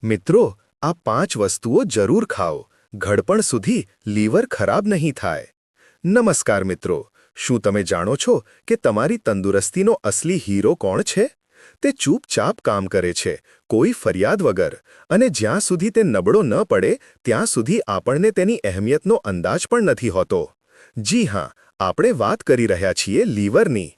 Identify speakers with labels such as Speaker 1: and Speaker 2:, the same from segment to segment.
Speaker 1: મિત્રો, આ 5 વસ્તુઓ જરૂર ખાઓ. ઘડપણ સુધી લીવર ખરાબ નહીં થાય. નમસ્કાર મિત્રો, શું તમે જાણો છો કે તમારી તંદુરસ્તીનો અસલી હીરો કોણ છે? તે ચૂપચાપ કામ કરે છે, કોઈ ફરિયાદ વગર, અને જ્યાં સુધી તે નબળો ન પડે ત્યાં સુધી આપણને તેની અહેમિયતનો અંદાજ પણ નથી હોતો. જી હા, આપણે વાત કરી રહ્યા છીએ લીવરની.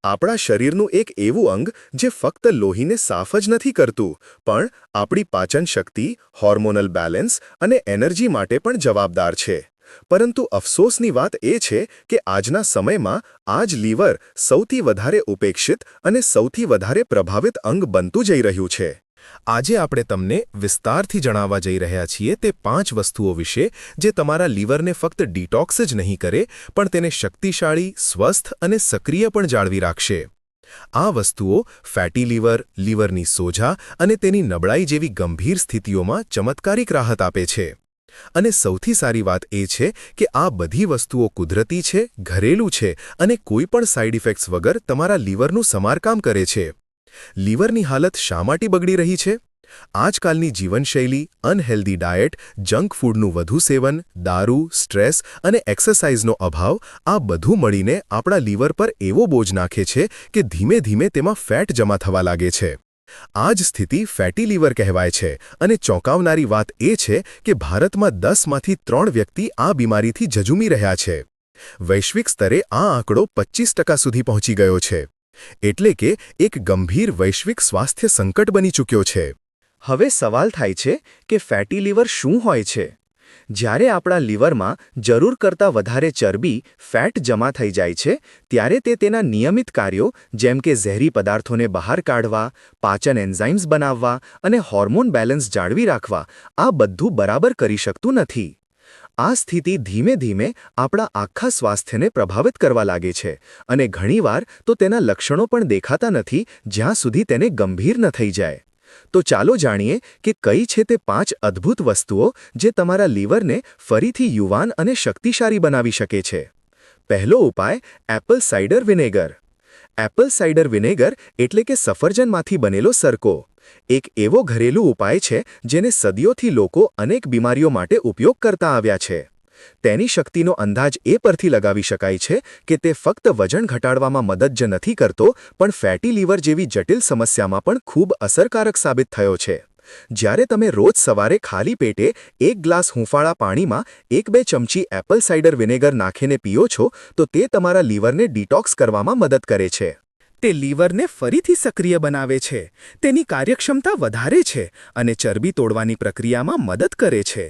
Speaker 1: આપણા શરીરનું એક એવું અંગ જે ફક્ત લોહીને સાફ જ નથી કરતું, પણ આપણી પાચન શક્તિ, હોર્મોનલ બેલેન્સ અને એનર્જી માટે પણ જવાબદાર છે. પરંતુ અફસોસની વાત એ છે કે આજના સમયમાં આ જ લીવર સૌથી વધારે ઉપેક્ષિત અને સૌથી વધારે પ્રભાવિત અંગ બનતું જઈ રહ્યું છે. આજે આપણે તમને વિસ્તારથી જણાવવા જઈ રહ્યા છીએ તે 5 વસ્તુઓ વિશે જે તમારા લીવરને ફક્ત ડિટોક્સ જ નહીં કરે, પણ તેને શક્તિશાળી, સ્વસ્થ અને સક્રિય પણ જાળવી રાખશે. આ વસ્તુઓ ફેટી લીવર, લીવરની સોજા અને તેની નબળાઈ જેવી ગંભીર સ્થિતિઓમાં ચમત્કારિક રાહત આપે છે. અને સૌથી સારી વાત એ છે કે આ બધી વસ્તુઓ કુદરતી છે, ઘરેલું છે અને કોઈ પણ સાઇડ ઇફેક્ટ્સ વગર તમારા લીવરનું સમારકામ કરે છે. લીવરની હાલત શા માટે બગડી રહી છે? આજકાલની જીવનશૈલી, અનહેલ્ધી ડાયટ, જંક ફૂડનું વધુ સેવન, દારૂ, સ્ટ્રેસ અને એક્સરસાઇઝનો અભાવ, આ બધું મળીને આપણા લીવર પર એવો બોજ નાખે છે કે ધીમે ધીમે તેમાં ફેટ જમા થવા લાગે છે. આ જ સ્થિતિ ફેટી લીવર કહેવાય છે અને ચોંકાવનારી વાત એ છે કે ભારતમાં 10માંથી 3 વ્યક્તિ આ બીમારીથી ઝઝૂમી રહ્યા છે. વૈશ્વિક સ્તરે આ આંકડો 25% સુધી પહોંચી ગયો છે. એટલે કે એક ગંભીર વૈશ્વિક સ્વાસ્થ્ય સંકટ બની ચૂક્યો છે. હવે સવાલ થાય છે કે ફેટી લીવર શું હોય છે? જ્યારે આપણા લીવરમાં જરૂર કરતાં વધારે ચરબી, ફેટ જમા થઈ જાય છે, ત્યારે તે તેના નિયમિત કાર્યો જેમ કે ઝેરી પદાર્થોને બહાર કાઢવા, પાચન એન્ઝાઇમ્સ બનાવવા અને હોર્મોન બેલેન્સ જાળવી રાખવા, આ બધું બરાબર કરી શકતું નથી. આ સ્થિતિ ધીમે ધીમે આપણા આખા સ્વાસ્થ્યને પ્રભાવિત કરવા લાગે છે અને ઘણીવાર તો તેના લક્ષણો પણ દેખાતા નથી જ્યાં સુધી તેને ગંભીર ન થઈ જાય. તો ચાલો જાણીએ કે કઈ છે તે 5 અદ્ભુત વસ્તુઓ જે તમારા લીવરને ફરીથી યુવાન અને શક્તિશાળી બનાવી શકે છે. પહેલો ઉપાય, Apple cider vinegar. Apple cider vinegar એટલે કે સફરજનમાંથી બનેલો સરકો. એક એવો ઘરેલું ઉપાય છે જેને સદીઓથી લોકો અનેક બીમારીઓ માટે ઉપયોગ કરતા આવ્યા છે. તેની શક્તિનો અંદાજ એ પરથી લગાવી શકાય છે કે તે ફક્ત વજન ઘટાડવામાં મદદ જ નથી કરતો, પણ ફેટી લીવર જેવી જટિલ સમસ્યામાં પણ ખૂબ અસરકારક સાબિત થયો છે. જ્યારે તમે રોજ સવારે ખાલી પેટે 1 ગ્લાસ હૂંફાળા પાણીમાં 1-2 ચમચી એપલ સાઇડર વિનેગર નાખીને પીઓ છો તો તે તમારા લીવરને ડિટોક્સ કરવામાં મદદ કરે છે. તે લીવરને ફરીથી સક્રિય બનાવે છે, તેની કાર્યક્ષમતા વધારે છે અને ચરબી તોડવાની પ્રક્રિયામાં મદદ કરે છે.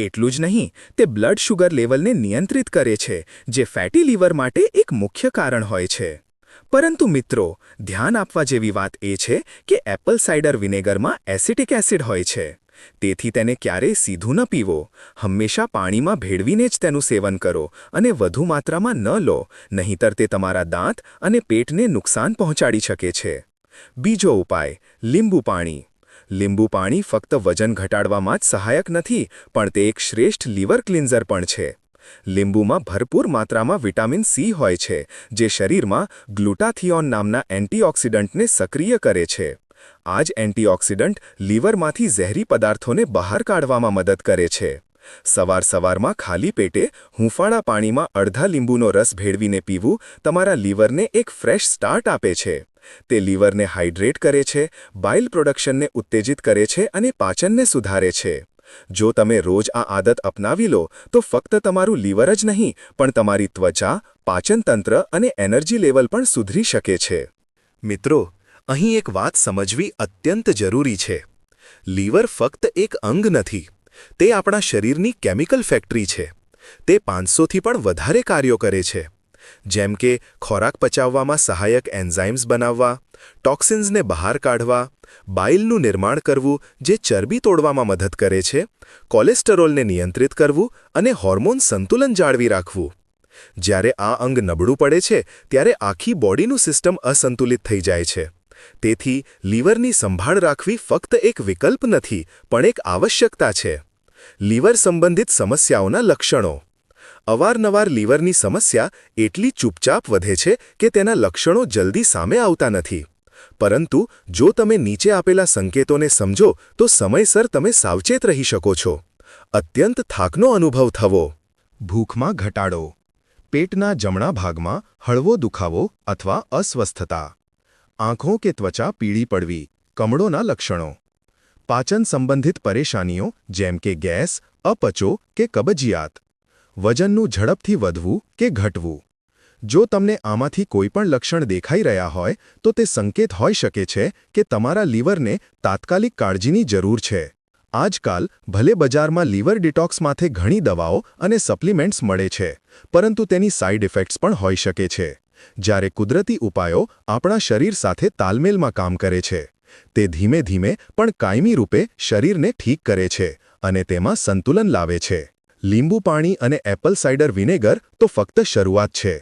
Speaker 1: એટલું જ નહીં, તે બ્લડ શુગર લેવલને નિયંત્રિત કરે છે, જે ફેટી લીવર માટે એક મુખ્ય કારણ હોય છે. પરંતુ મિત્રો, ધ્યાન આપવા જેવી વાત એ છે કે એપલ સાઇડર વિનેગરમાં એસિટિક એસિડ હોય છે. તેથી તેને ક્યારેય સીધું ન પીવો. હંમેશા પાણીમાં ભેળવીને જ તેનું સેવન કરો અને વધુ માત્રામાં ન લો, નહીંતર તે તમારા દાંત અને પેટને નુકસાન પહોંચાડી શકે છે. બીજો ઉપાય, લીંબુ પાણી. લીંબુ પાણી ફક્ત વજન ઘટાડવામાં જ સહાયક નથી, પણ તે એક શ્રેષ્ઠ લીવર ક્લિન્ઝર પણ છે. લીંબુમાં ભરપૂર માત્રામાં વિટામિન સી હોય છે, જે શરીરમાં ગ્લુટાથિયોન નામના એન્ટીઓક્સિડન્ટને સક્રિય કરે છે. આ જ એન્ટીઓક્સિડન્ટ લીવરમાંથી ઝેરી પદાર્થોને બહાર કાઢવામાં મદદ કરે છે. સવારમાં ખાલી પેટે હૂંફાળા પાણીમાં અડધા લીંબુનો રસ ભેળવીને પીવું તમારા લીવરને એક ફ્રેશ સ્ટાર્ટ આપે છે. તે લીવરને હાઇડ્રેટ કરે છે, બાઇલ પ્રોડક્શનને ઉત્તેજિત કરે છે અને પાચનને સુધારે છે. જો તમે રોજ આ આદત અપનાવી લો તો ફક્ત તમારું લીવર જ નહીં, પણ તમારી ત્વચા, પાચનતંત્ર અને એનર્જી લેવલ પણ સુધરી શકે છે. મિત્રો, અહીં એક વાત સમજવી અત્યંત જરૂરી છે. લીવર ફક્ત એક અંગ નથી. તે આપણા શરીરની કેમિકલ ફેક્ટરી છે. તે 500થી પણ વધારે કાર્યો કરે છે. જેમ કે ખોરાક પચાવવામાં સહાયક એન્ઝાઇમ્સ બનાવવા, ટોક્સિન્સને બહાર કાઢવા, બાઇલનું નિર્માણ કરવું જે ચરબી તોડવામાં મદદ કરે છે, કોલેસ્ટરોલને નિયંત્રિત કરવું અને હોર્મોન સંતુલન જાળવી રાખવું. જ્યારે આ અંગ નબળું પડે છે ત્યારે આખી બોડીનું સિસ્ટમ અસંતુલિત થઈ જાય છે. તેથી લીવરની સંભાળ રાખવી ફક્ત એક વિકલ્પ નથી, પણ એક આવશ્યકતા છે. લીવર સંબંધિત સમસ્યાઓના લક્ષણો. અવારનવાર લીવરની સમસ્યા એટલી ચૂપચાપ વધે છે કે તેના લક્ષણો જલ્દી સામે આવતા નથી. પરંતુ જો તમે નીચે આપેલા સંકેતોને સમજો તો સમયસર તમે સાવચેત રહી શકો છો. અત્યંત થાકનો અનુભવ થવો. ભૂખમાં ઘટાડો. પેટના જમણા ભાગમાં હળવો દુખાવો અથવા અસ્વસ્થતા. આંખો કે ત્વચા પીળી પડવી, કમળોના લક્ષણો. પાચન સંબંધિત પરેશાનીઓ જેમ કે ગેસ, અપચો કે કબજિયાત. વજનનું ઝડપથી વધવું કે ઘટવું. જો તમને આમાંથી કોઈપણ લક્ષણ દેખાઈ રહ્યા હોય તો તે સંકેત હોઈ શકે છે કે તમારા લીવરને તાત્કાલિક કાળજીની જરૂર છે. આજકાલ ભલે બજારમાં લીવર ડિટોક્સ માટે ઘણી દવાઓ અને સપ્લિમેન્ટ્સ મળે છે, પરંતુ તેની સાઇડ ઇફેક્ટ્સ પણ હોઈ શકે છે. જ્યારે કુદરતી ઉપાયો આપણા શરીર સાથે તાલમેલમાં કામ કરે છે, તે ધીમે ધીમે પણ કાયમી રૂપે શરીરને ઠીક કરે છે અને તેમાં સંતુલન લાવે છે. લીંબુ પાણી અને એપલ સાઇડર વિનેગર તો ફક્ત શરૂઆત છે.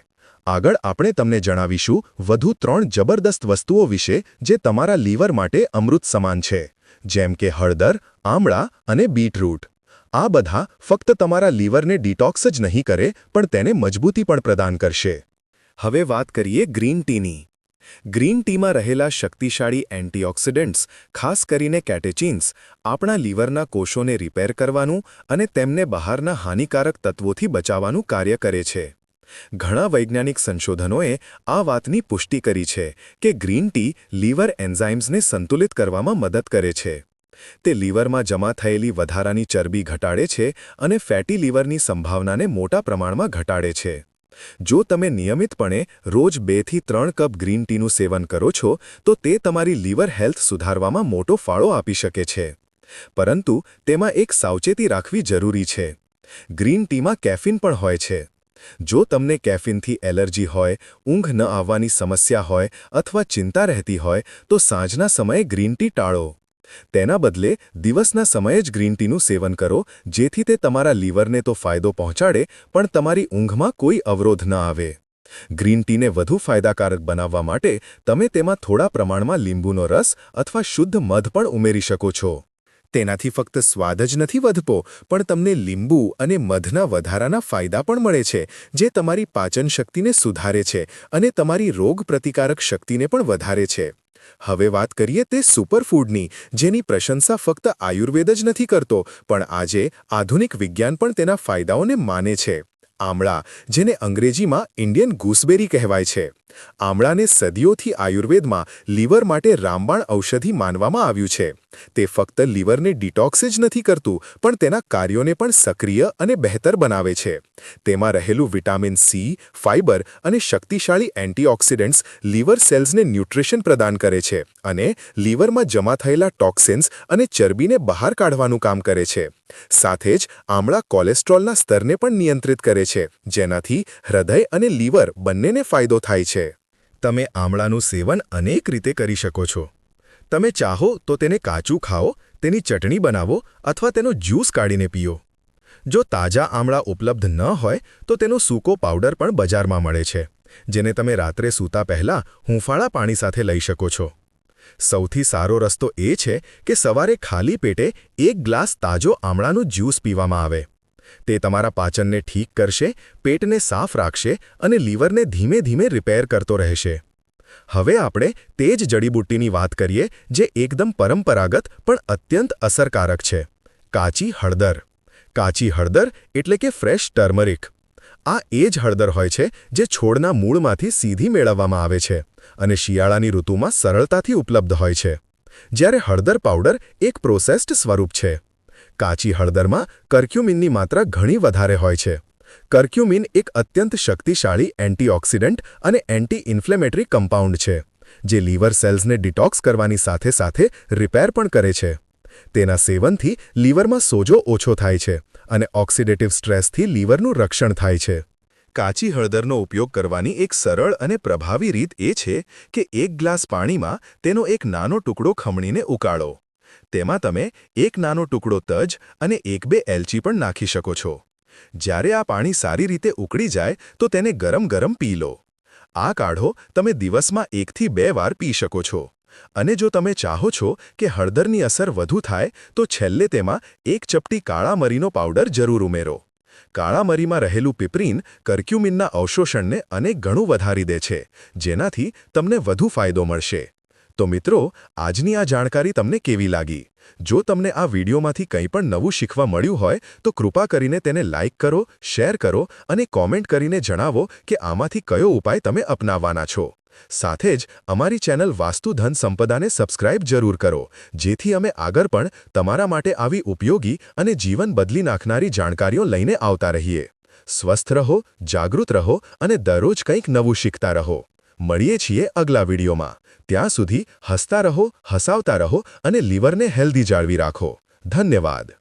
Speaker 1: આગળ આપણે તમને જણાવીશું વધુ 3 જબરદસ્ત વસ્તુઓ વિશે જે તમારા લીવર માટે અમૃત સમાન છે, જેમ કે હળદર, આમળા અને બીટરૂટ. આ બધા ફક્ત તમારા લીવરને ડિટોક્સ જ નહીં કરે પણ તેને મજબૂતી પણ પ્રદાન કરશે. હવે વાત કરીએ ગ્રીન ટીની. ગ્રીન ટીમાં રહેલા શક્તિશાળી એન્ટીઓક્સિડન્ટ્સ, ખાસ કરીને કેટેચિન્સ, આપણા લીવરના કોષોને રિપેર કરવાનું અને તેમને બહારના હાનિકારક તત્વોથી બચાવવાનું કાર્ય કરે છે. ઘણા વૈજ્ઞાનિક સંશોધનોએ આ વાતની પુષ્ટિ કરી છે કે ગ્રીન ટી લીવર એન્ઝાઇમ્સને સંતુલિત કરવામાં મદદ કરે છે. તે લીવરમાં જમા થયેલી વધારાની ચરબી ઘટાડે છે અને ફેટી લીવરની સંભાવનાને મોટા પ્રમાણમાં ઘટાડે છે. જો તમે નિયમિતપણે રોજ 2 થી 3 કપ ગ્રીન ટીનું સેવન કરો છો તો તે તમારી લીવર હેલ્થ સુધારવામાં મોટો ફાળો આપી શકે છે. પરંતુ તેમાં એક સાવચેતી રાખવી જરૂરી છે. ગ્રીન ટીમાં કેફીન પણ હોય છે. જો તમને કેફીનથી એલર્જી હોય, ઊંઘ ન આવવાની સમસ્યા હોય અથવા ચિંતા રહેતી હોય તો સાંજના સમયે ગ્રીન ટી ટાળો. તેના બદલે દિવસના સમયે જ ગ્રીન ટીનું સેવન કરો, જેથી તે તમારા લીવરને તો ફાયદો પહોંચાડે પણ તમારી ઊંઘમાં કોઈ અવરોધ ન આવે. ગ્રીન ટીને વધુ ફાયદાકારક બનાવવા માટે તમે તેમાં થોડા પ્રમાણમાં લીંબુનો રસ અથવા શુદ્ધ મધ પણ ઉમેરી શકો છો. તેનાથી ફક્ત સ્વાદ જ નથી વધતો, પણ તમને લીંબુ અને મધના વધારાના ફાયદા પણ મળે છે, જે તમારી પાચન શક્તિને સુધારે છે અને તમારી રોગપ્રતિકારક શક્તિને પણ વધારે છે. હવે વાત કરીએ તે સુપરફૂડની, જેની પ્રશંસા ફક્ત આયુર્વેદ જ નથી કરતો, પણ આજે આધુનિક વિજ્ઞાન પણ તેના ફાયદાઓને માને છે. આમળા, જેને અંગ્રેજીમાં ઇન્ડિયન ગૂસબેરી કહેવાય છે. આમળાને સદીઓથી આયુર્વેદમાં લીવર માટે રામબાણ ઔષધિ માનવામાં આવ્યું છે. તે ફક્ત લીવરને ડિટોક્સ જ નથી કરતું, પણ તેના કાર્યોને પણ સક્રિય અને બહેતર બનાવે છે. તેમાં રહેલું વિટામિન સી, ફાઇબર અને શક્તિશાળી એન્ટીઓક્સિડન્ટ્સ લીવર સેલ્સને ન્યુટ્રિશન પ્રદાન કરે છે અને લીવરમાં જમા થયેલા ટોક્સિન્સ અને ચરબીને બહાર કાઢવાનું કામ કરે છે. સાથે જ આમળા કોલેસ્ટ્રોલના સ્તરને પણ નિયંત્રિત કરે છે, જેનાથી હૃદય અને લીવર બંનેને ફાયદો થાય છે. તમે આમળાનું સેવન અનેક રીતે કરી શકો છો. તમે ચાહો તો તેને કાચું ખાઓ, તેની ચટણી બનાવો અથવા તેનો જ્યુસ કાઢીને પીઓ. જો તાજા આમળા ઉપલબ્ધ ન હોય તો તેનો સૂકો પાવડર પણ બજારમાં મળે છે, જેને તમે રાત્રે સૂતા પહેલાં હૂંફાળા પાણી સાથે લઈ શકો છો. સૌથી સારો રસ્તો એ છે કે સવારે ખાલી પેટે 1 ગ્લાસ તાજો આમળાનું જ્યુસ પીવામાં આવે. તે તમારા પાચનને ઠીક કરશે, પેટને સાફ રાખશે અને લીવરને ધીમે ધીમે રિપેર કરતો રહેશે. હવે આપણે તે જ જડીબુટ્ટીની વાત કરીએ જે એકદમ પરંપરાગત પણ અત્યંત અસરકારક છે: કાચી હળદર. કાચી હળદર એટલે કે ફ્રેશ ટર્મરિક. આ એ જ હળદર હોય છે જે છોડના મૂળમાંથી સીધી મેળવવામાં આવે છે અને શિયાળાની ઋતુમાં સરળતાથી ઉપલબ્ધ હોય છે. જ્યારે હળદર પાવડર એક પ્રોસેસ્ડ સ્વરૂપ છે. કાચી હળદરમાં કર્ક્યુમિનની માત્રા ઘણી વધારે હોય છે. કર્ક્યુમિન એક અત્યંત શક્તિશાળી એન્ટીઓક્સિડન્ટ અને એન્ટી ઇન્ફ્લેમેટરી કમ્પાઉન્ડ છે, જે લીવર સેલ્સને ડિટોક્સ કરવાની સાથે સાથે રિપેર પણ કરે છે. તેના સેવનથી લીવરમાં સોજો ઓછો થાય છે અને ઓક્સિડેટિવ સ્ટ્રેસથી લીવરનું રક્ષણ થાય છે. કાચી હળદરનો ઉપયોગ કરવાની એક સરળ અને પ્રભાવી રીત એ છે કે 1 ગ્લાસ પાણીમાં તેનો એક નાનો ટુકડો ખમણીને ઉકાળો. તેમાં તમે એક નાનો ટુકડો તજ અને 1-2 એલચી પણ નાખી શકો છો. જ્યારે આ પાણી સારી રીતે ઉકળી જાય તો તેને ગરમ ગરમ પી લો. આ કાઢો તમે દિવસમાં 1 થી 2 વાર પી શકો છો. અને જો તમે ચાહો છો કે હળદરની અસર વધુ થાય તો છેલ્લે તેમાં 1 ચપટી કાળા મરીનો પાવડર જરૂર ઉમેરો. કાળા મરીમાં રહેલું પિપરીન કર્ક્યુમિનના અવશોષણને અનેક ગણું વધારી દે છે, જેનાથી તમને વધુ ફાયદો મળશે. તો મિત્રો, આજની આ જાણકારી તમને કેવી લાગી? જો તમને આ વિડીયોમાંથી કંઈ પણ નવું શીખવા મળ્યું હોય તો કૃપા કરીને તેને લાઇક કરો, શેર કરો અને કોમેન્ટ કરીને જણાવો કે આમાંથી કયો ઉપાય તમે અપનાવવાના છો. સાથે જ અમારી ચેનલ વાસ્તુ ધન સંપદાને સબસ્ક્રાઇબ જરૂર કરો, જેથી અમે આગળ પણ તમારા માટે આવી ઉપયોગી અને જીવન બદલી નાખનારી જાણકારીઓ લઈને આવતા રહીએ. સ્વસ્થ રહો, જાગૃત રહો અને દરરોજ કંઈક નવું શીખતા રહો. મળીએ છીએ અગલા વિડીયોમાં. ત્યાં સુધી હસતા રહો, હસાવતા રહો અને લીવરને હેલ્ધી જાળવી રાખો. ધન્યવાદ.